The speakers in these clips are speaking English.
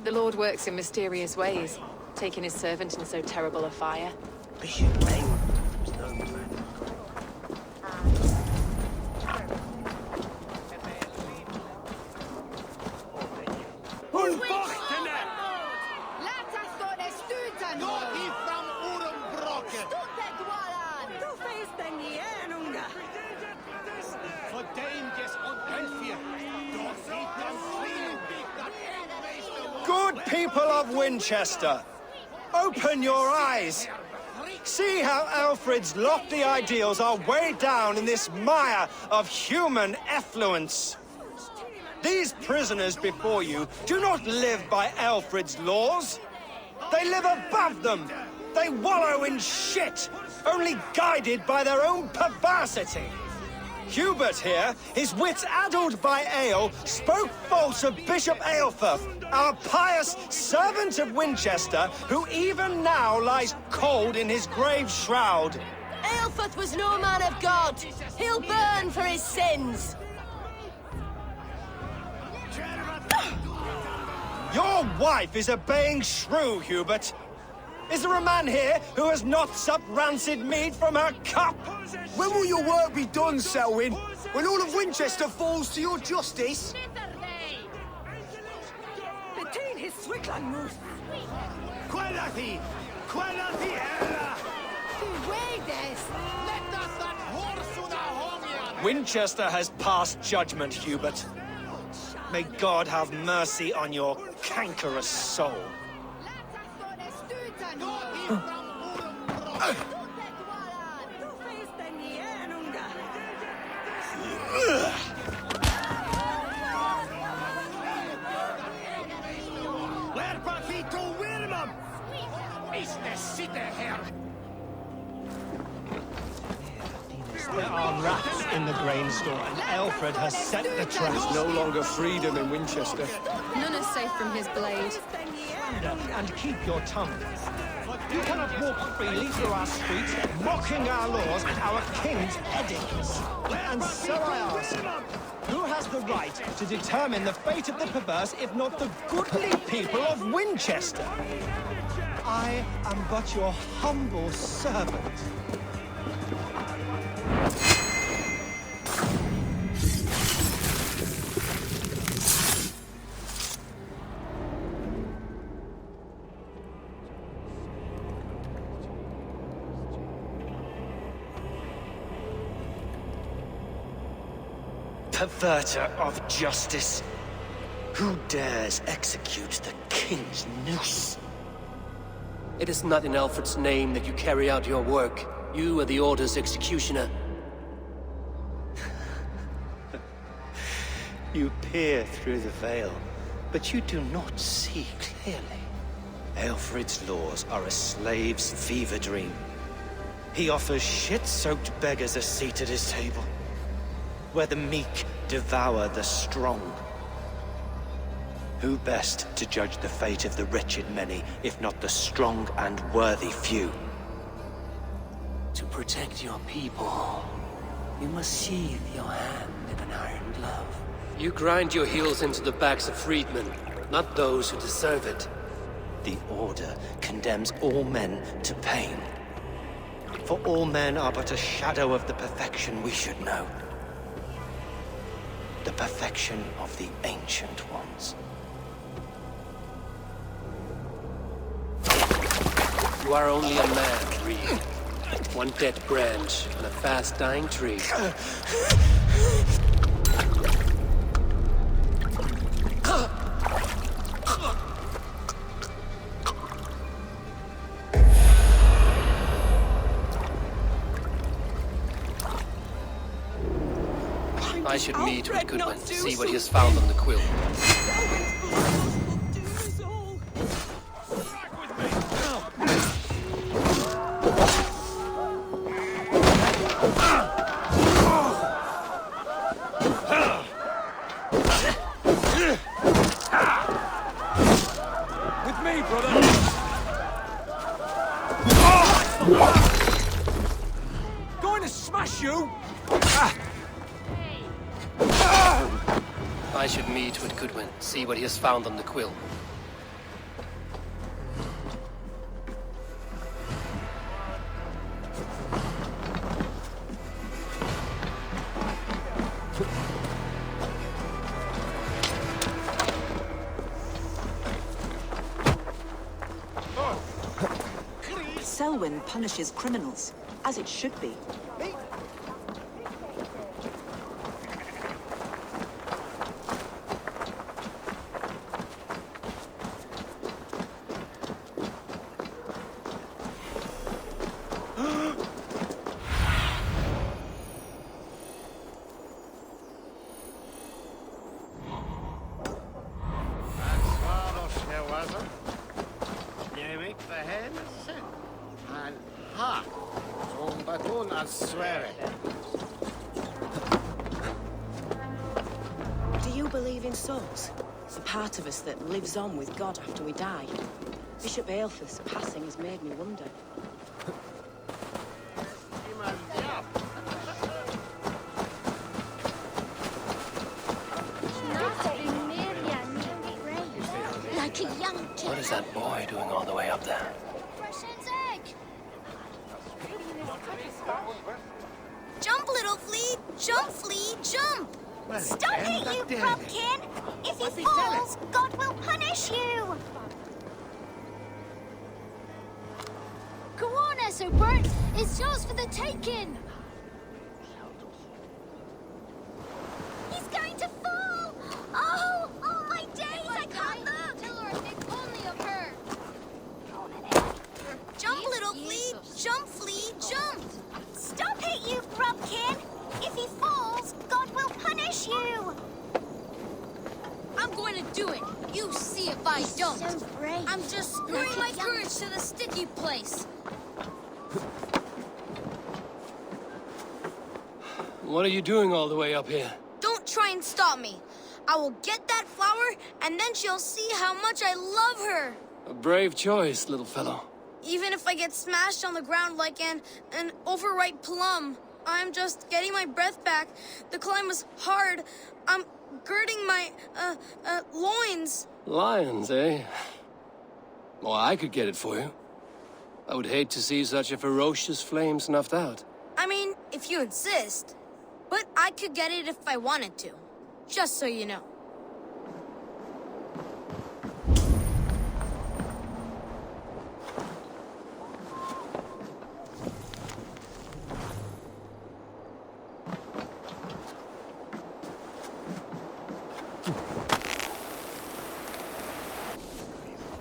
The Lord works in mysterious ways, taking his servant in so terrible a fire. Bishop Aylward was no man. Good people of Winchester, open your eyes. See how Alfred's lofty ideals are weighed down in this mire of human effluence. These prisoners before you do not live by Alfred's laws. They live above them. They wallow in shit, only guided by their own perversity. Hubert here, his wits addled by ale, spoke false of Bishop Aelfirth, our pious servant of Winchester, who even now lies cold in his grave shroud. Aelfirth was no man of God. He'll burn for his sins. Your wife is a baying shrew, Hubert. Is there a man here who has not supped rancid mead from her cup? When will your work be done, Selwyn? When all of Winchester falls to your justice? Between his Swickland moose. Quellati! Quellati era! Winchester has passed judgment, Hubert. May God have mercy on your cankerous soul. There are rats in the grain store, and Alfred has set the trap. There's no longer freedom in Winchester. None is safe from his blade. And keep your tongue. You cannot walk freely through our streets, mocking our laws, our king's edicts. And so I ask, who has the right to determine the fate of the perverse, if not the goodly people of Winchester? I am but your humble servant. Perverter of justice. Who dares execute the king's noose? It is not in Alfred's name that you carry out your work. You are the Order's executioner. You peer through the veil, but you do not see clearly. Alfred's laws are a slave's fever dream. He offers shit-soaked beggars a seat at his table, where the meek devour the strong. Who best to judge the fate of the wretched many, if not the strong and worthy few? To protect your people, you must sheathe your hand in an iron glove. You grind your heels into the backs of freedmen, not those who deserve it. The Order condemns all men to pain. For all men are but a shadow of the perfection we should know. The perfection of the Ancient Ones. You are only a man, Reed. One dead branch on a fast-dying tree. I should meet with Goodwin to see what he has found on the quill. With me, brother! Going to smash you! I should meet with Goodwin, see what he has found on the quill. Selwyn punishes criminals, as it should be. Do you believe in souls? The part of us that lives on with God after we die. Bishop Aelfirth's passing has made me wonder. Like a young kid. What is that boy doing all the way up there? Jump, little flea! Jump, flea, jump! Stop it, you pumpkin! If he falls, God will punish you! Go on, Essobert! It's yours for the taking! He's going to fall! Oh! Oh, my days! I can't look! Tell her I think only of her! Jump, little flea! Jump, flea, jump! Stop it, you grubkin! If he falls, God will punish you! I'm going to do it. You see if I don't. So brave. I'm just screwing my courage to the sticky place. What are you doing all the way up here? Don't try and stop me. I will get that flower, and then she'll see how much I love her. A brave choice, little fellow. Even if I get smashed on the ground like an overripe plum, I'm just getting my breath back. The climb was hard. I'm girding my, loins. Lions, eh? Well, I could get it for you. I would hate to see such a ferocious flame snuffed out. I mean, if you insist. But I could get it if I wanted to. Just so you know.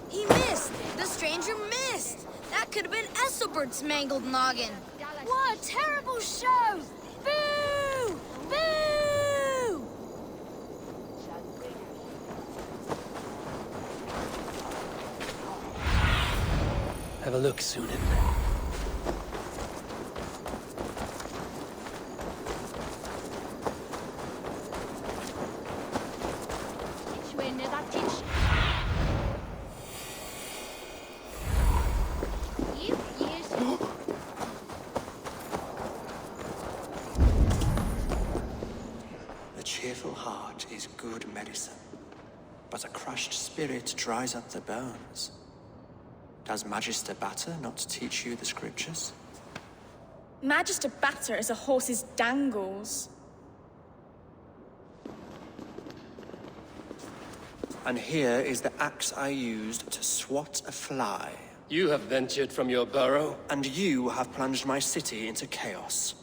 He missed! The stranger missed! That could have been Esselbert's mangled noggin. What a terrible show! Boo! Boo! Have a look, Sunan. A cheerful heart is good medicine, but a crushed spirit dries up the bones. Does Magister Batter not teach you the scriptures? Magister Batter is a horse's dangles. And here is the axe I used to swat a fly. You have ventured from your burrow. And you have plunged my city into chaos.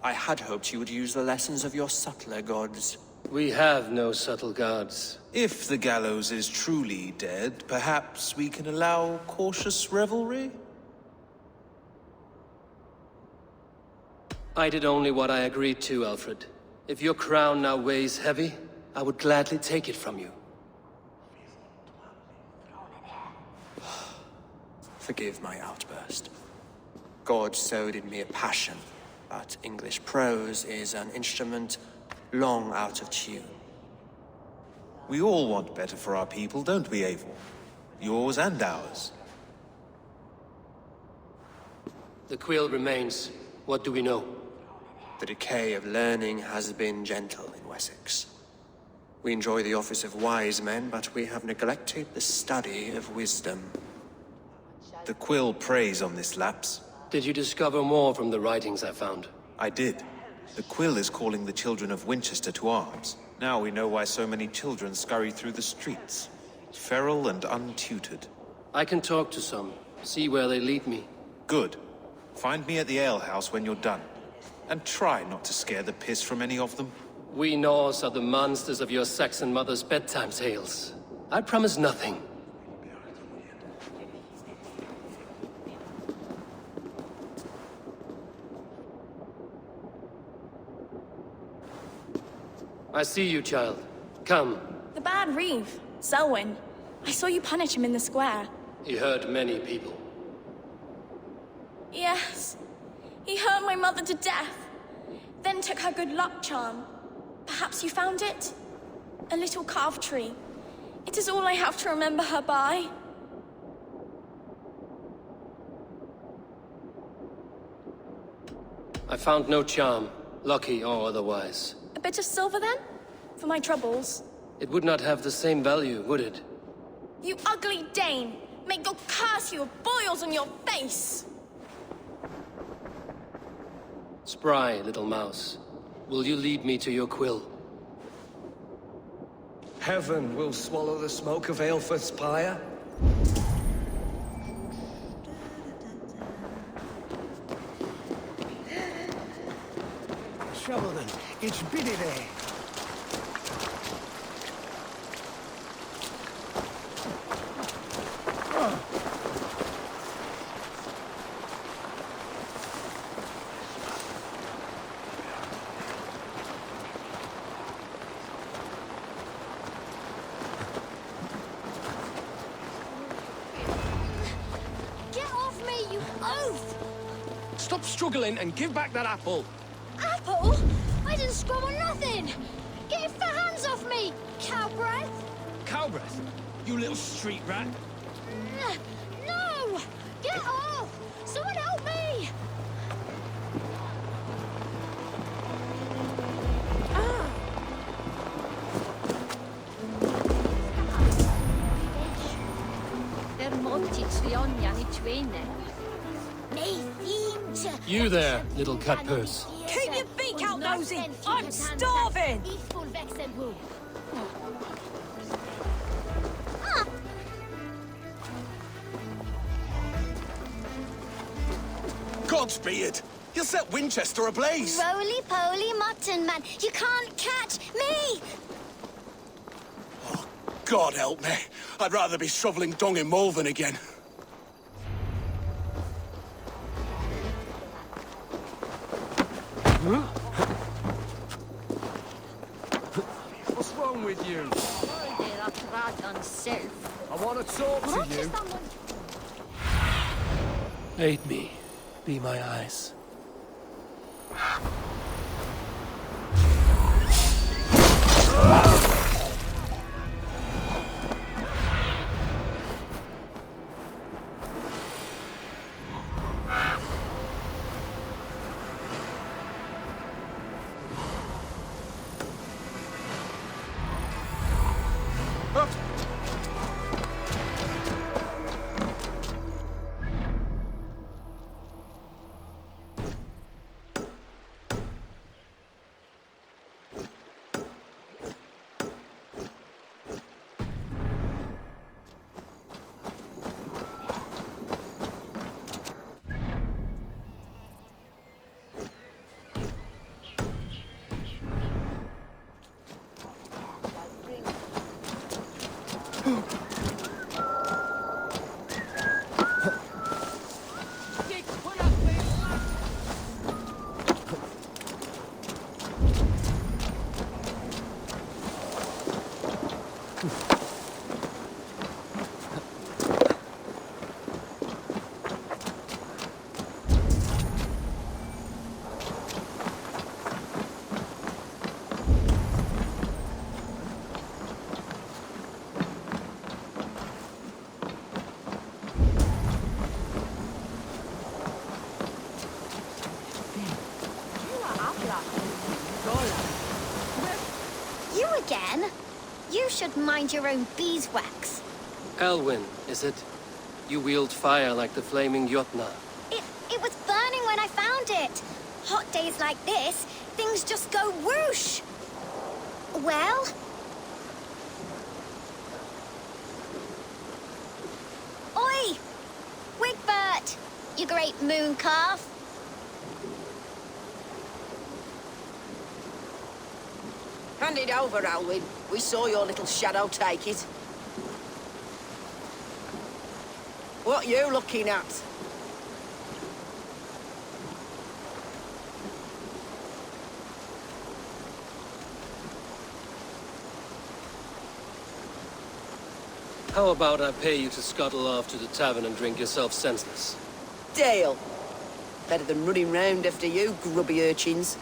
I had hoped you would use the lessons of your subtler gods. We have no subtle gods. If the gallows is truly dead, perhaps we can allow cautious revelry? I did only what I agreed to, Alfred. If your crown now weighs heavy, I would gladly take it from you. Forgive my outburst. God sowed in me a passion, but English prose is an instrument long out of tune. We all want better for our people, don't we, Eivor? Yours and ours. The quill remains. What do we know? The decay of learning has been gentle in Wessex. We enjoy the office of wise men, but we have neglected the study of wisdom. The quill preys on this lapse. Did you discover more from the writings I found? I did. The quill is calling the children of Winchester to arms. Now we know why so many children scurry through the streets. Feral and untutored. I can talk to some, see where they lead me. Good. Find me at the alehouse when you're done. And try not to scare the piss from any of them. We Norse are the monsters of your Saxon mother's bedtime tales. I promise nothing. I see you, child. Come. The bad Reeve, Selwyn. I saw you punish him in the square. He hurt many people. Yes. He hurt my mother to death. Then took her good luck charm. Perhaps you found it? A little carved tree. It is all I have to remember her by. I found no charm, lucky or otherwise. A bit of silver then? For my troubles. It would not have the same value, would it? You ugly Dane! May God curse you with boils on your face! Spry, little mouse. Will you lead me to your quill? Heaven will swallow the smoke of Aelfirth's pyre. Sheldon, it's Biddy there. Get off me, you oaf! Stop struggling and give back that apple. Apple? I didn't scrub on nothing! Get your fat hands off me, cow breath! Cow breath? You little street rat. No! Get off! Someone help me! You there, little cut purse. Keep your beak out, Nosy! I'm starving! Godspeed! You'll set Winchester ablaze! Roly-poly mutton man, you can't catch me! Oh, God help me. I'd rather be shoveling dung in Malvern again. What's wrong with you? I want to talk to you. Aid me. Be my eyes. You again? You should mind your own beeswax. Elwyn, is it? You wield fire like the flaming Jotna. It was burning when I found it. Hot days like this, things just go whoosh. Well? Oi! Wigbert! you great moon calf. Hand it over, Alwyn. We saw your little shadow take it. What you looking at? How about I pay you to scuttle off to the tavern and drink yourself senseless? Deal. Better than running round after you, grubby urchins.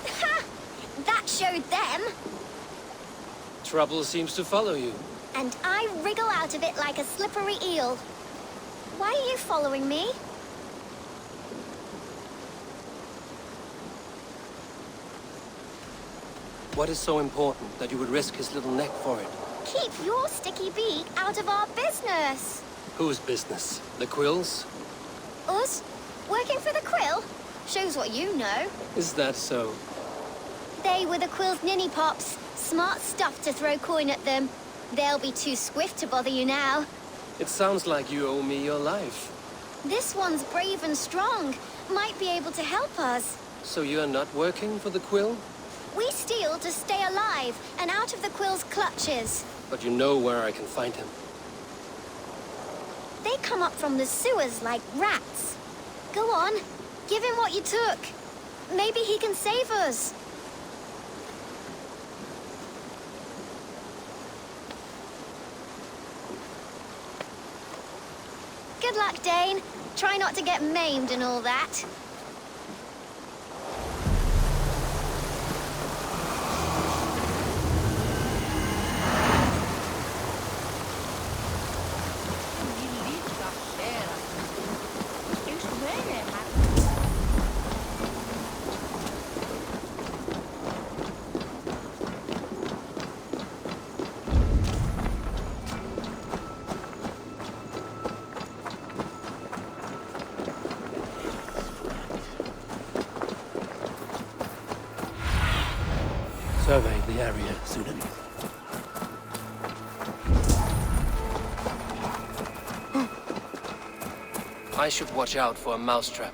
Ha! That showed them. Trouble seems to follow you. And I wriggle out of it like a slippery eel. Why are you following me? What is so important that you would risk his little neck for it? Keep your sticky beak out of our business. Whose business? The Quill's? Us? Working for the Quill? Shows what you know. Is that so? They were the Quill's ninny pops. Smart stuff to throw coin at them. They'll be too swift to bother you now. It sounds like you owe me your life. This one's brave and strong. Might be able to help us. So you're not working for the Quill? We steal to stay alive and out of the Quill's clutches. But you know where I can find him. They come up from the sewers like rats. Go on, give him what you took. Maybe he can save us. Good luck, Dane. Try not to get maimed and all that. Survey the area, Sudan. I should watch out for a mousetrap.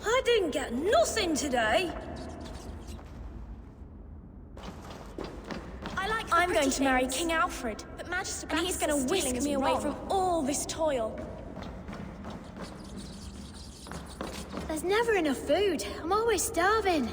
I didn't get nothing today. I'm going to marry King Alfred, but Magister and he's going to whisk me away from all this toil. There's never enough food. I'm always starving.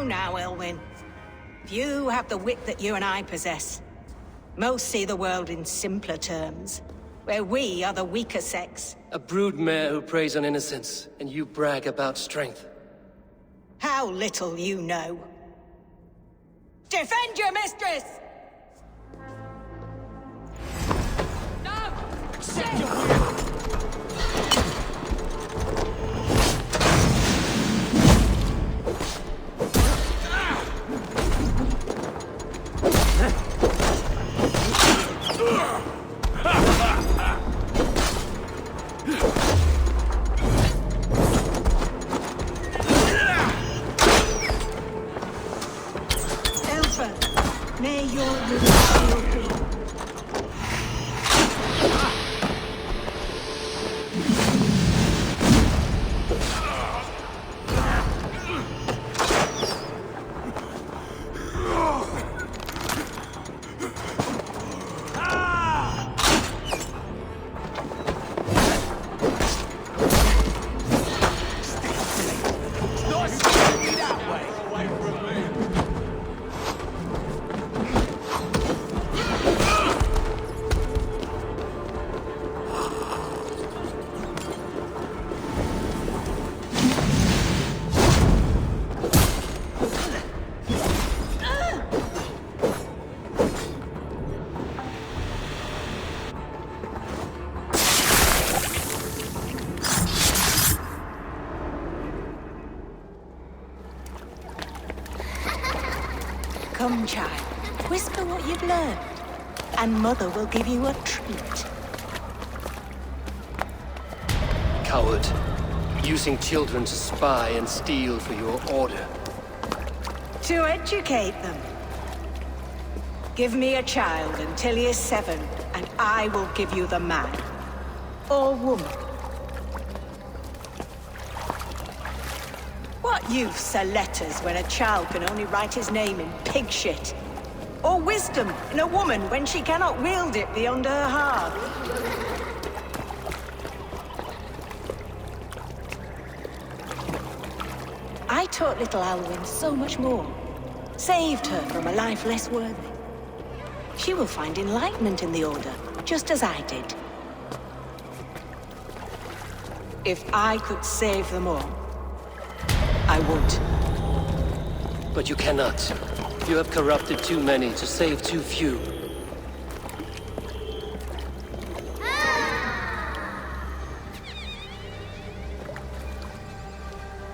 now, Elwyn. Few have the wit that you and I possess. Most see the world in simpler terms, where we are the weaker sex. A broodmare who preys on innocence, and you brag about strength. How little you know. Defend your mistress! No! Accept your will! May your will be. Come, child. Whisper what you've learned, and Mother will give you a treat. Coward. Using children to spy and steal for your order. To educate them. Give me a child until he is 7, and I will give you the man. Or woman. What use are letters when a child can only write his name in pig shit? Or wisdom in a woman when she cannot wield it beyond her heart? I taught little Alwyn so much more. Saved her from a life less worthy. She will find enlightenment in the Order, just as I did. If I could save them all, I would. But you cannot. You have corrupted too many to save too few.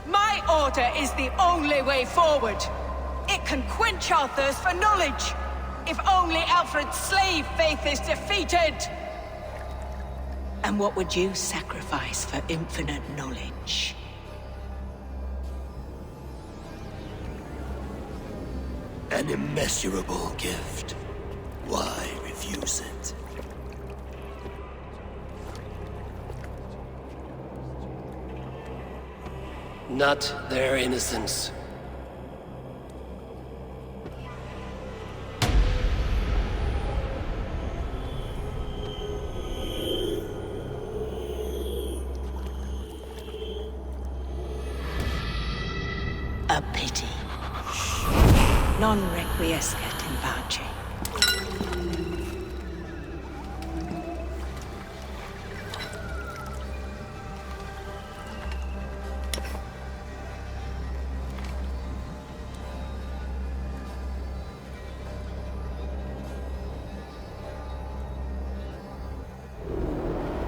My order is the only way forward. It can quench our thirst for knowledge. If only Alfred's slave faith is defeated. And what would you sacrifice for infinite knowledge? An immeasurable gift. Why refuse it? Not their innocence. A pity. Non requiescat in pace.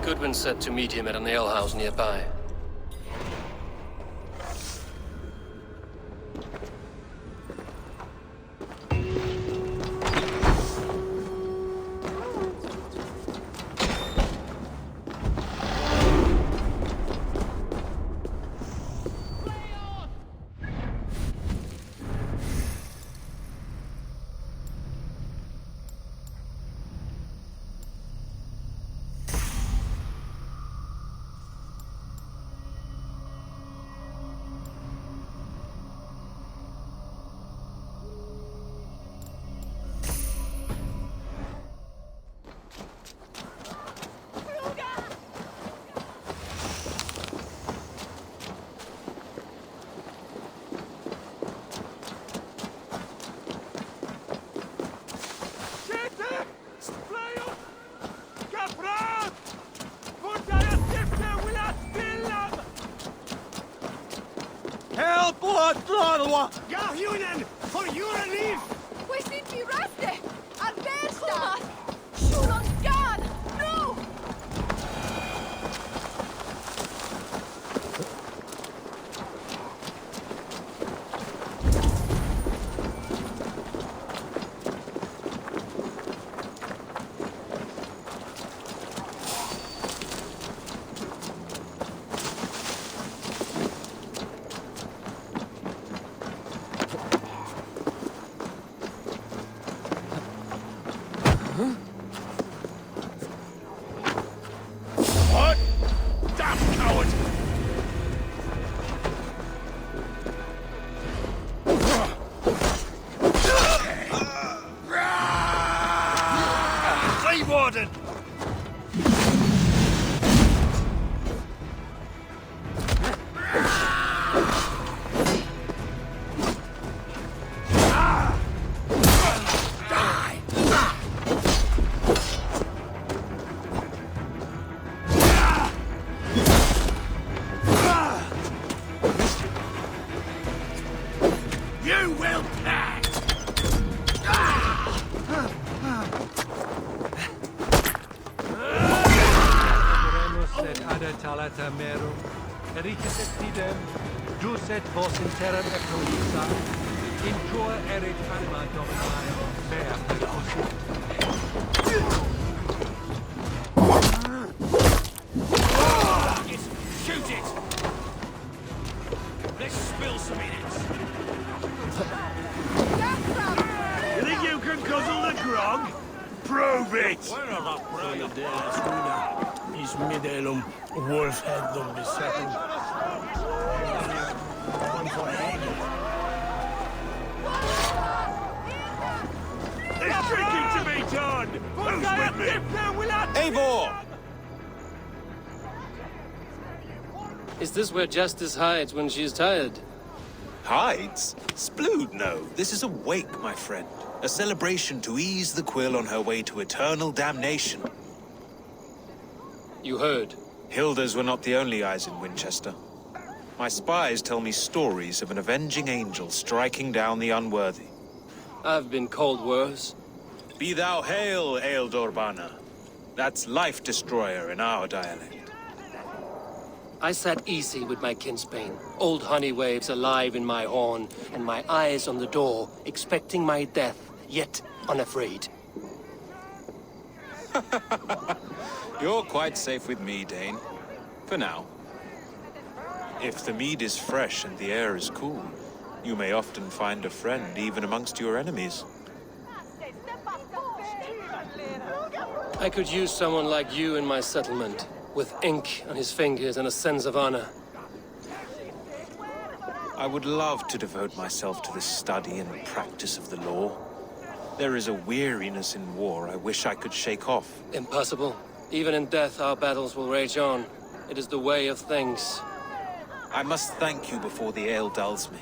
Goodwin said to meet him at an alehouse nearby. Gahunen, for your relief! We sind die Reste! An Bärstadt! Schul uns gern! No! What? Damn coward! Slave warden! You will pay! Et adetalata merum, ericis et fidem, jus et vos interim ectolisa, in tua erit anima dominae, mea percusit. Shoot it! Let's spill some in it. You think you can guzzle the grog? Prove it! Is midelum wolfheadum besettum. One for head. There's drinking to be done! Who's with me? Eivor! Is this where Justice hides when she's tired? Hides? Splood, no. This is a wake, my friend. A celebration to ease the Quill on her way to eternal damnation. You heard. Hilda's were not the only eyes in Winchester. My spies tell me stories of an avenging angel striking down the unworthy. I've been called worse. Be thou hail, Ealdor. That's Life Destroyer in our dialect. I sat easy with my kinsbane, old honey waves alive in my horn, and my eyes on the door, expecting my death, yet unafraid. You're quite safe with me, Dane. For now. If the mead is fresh and the air is cool, you may often find a friend even amongst your enemies. I could use someone like you in my settlement, with ink on his fingers and a sense of honor. I would love to devote myself to the study and practice of the law. There is a weariness in war I wish I could shake off. Impossible. Even in death, our battles will rage on. It is the way of things. I must thank you before the ale dulls me.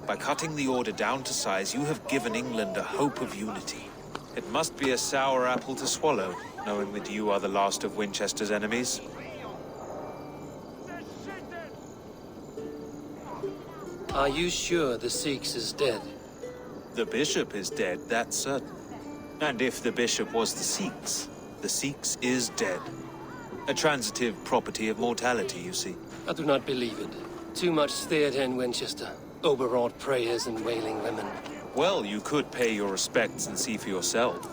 By cutting the Order down to size, you have given England a hope of unity. It must be a sour apple to swallow, knowing that you are the last of Winchester's enemies. Are you sure the Sikhs is dead? The bishop is dead, that's certain. And if the bishop was the Sikhs is dead. A transitive property of mortality, you see. I do not believe it. Too much theater in Winchester. Overwrought prayers and wailing women. Well, you could pay your respects and see for yourself.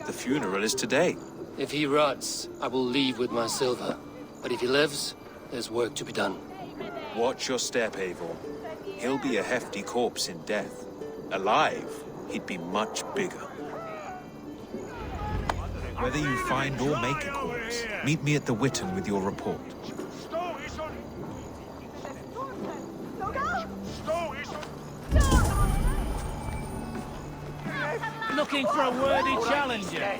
The funeral is today. If he rots, I will leave with my silver. But if he lives, there's work to be done. Watch your step, Eivor. He'll be a hefty corpse in death. Alive, he'd be much bigger. Whether you find or make a corpse, meet me at the Witten with your report. Looking for a worthy challenger.